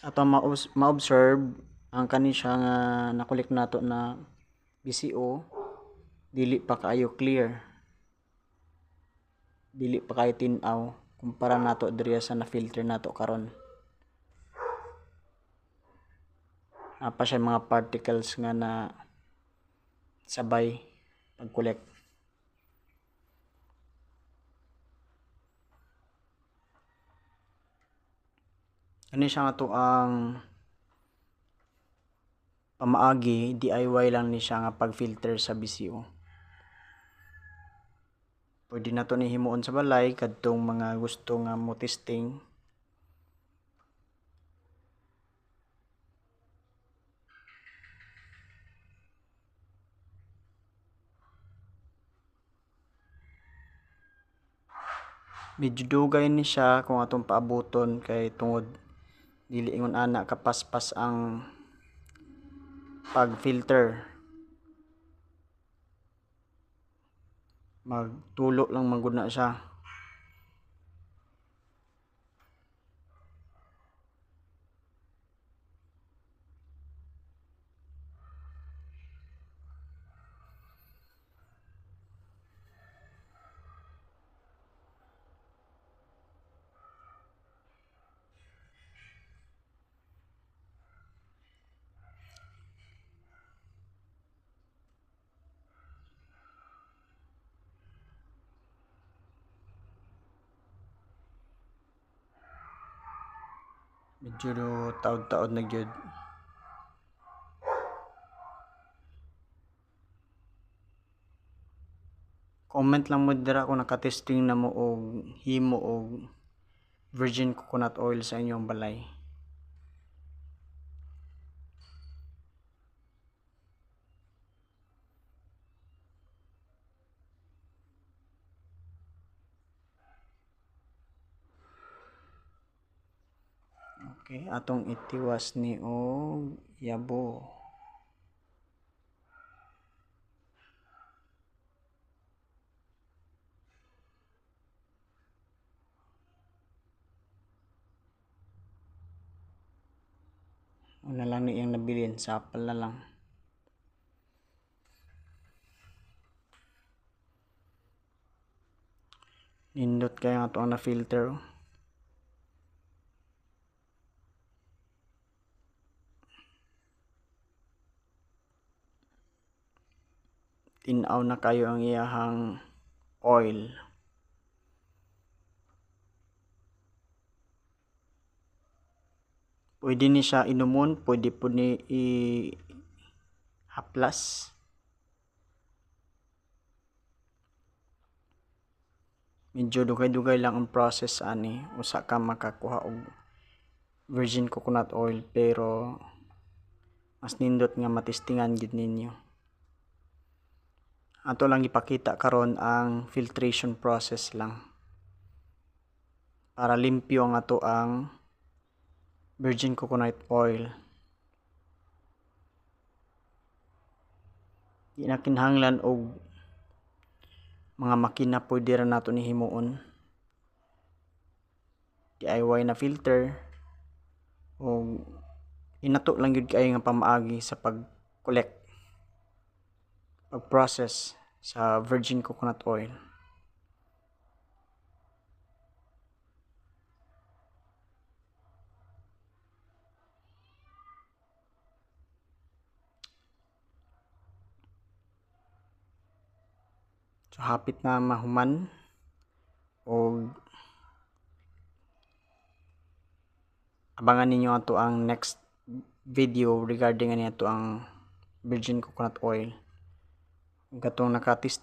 ato ma-observe ang kani siya nga nakulik nato na BCO dili pa kaayo clear, dili pa kayo tin-aw kumpara nato diri sa na-filter nato karon. Apa siya mga particles nga na sabay pag-collect. Ano siya nga to ang pamaagi, DIY lang ni siya nga pag-filter sa BCO. Pwede na to ni himuon sa balay kadtong mga gusto nga mo testing. Medyo dugay ni siya kung atong paaboton kay tungod dili ingon ana kapaspas ang pag-filter. Magtulo lang manggod na siya. Medyo taod-taod na gyud. Comment lang mo dira kung nakatesting na mo og himo og virgin coconut oil sa inyong balay. Okay, atong itiwas ni og yabo. Una lang ni iyang nabilin, sapal na lang. Nindot kaya nga ito ang na-filter. Tinaw na kayo ang iyahang oil. Pwede ni siya inumon, pwede po ni i-haplas. Medyo dugay-dugay lang ang process ani, usa ka makakuha og virgin coconut oil pero mas nindot nga matestingan gid ninyo. Ato lang ipakita karon ang filtration process lang. Para limpyo ang ato ang virgin coconut oil. Di na kinahanglan og mga makina pwede ra nato ni himuon. DIY na filter o inato lang yun kayo nga pamaagi sa pag-collect, pag-process sa virgin coconut oil. So hapit na mahuman o abangan ninyo ato ang next video regarding ani ato ang virgin coconut oil. Gatong nakatest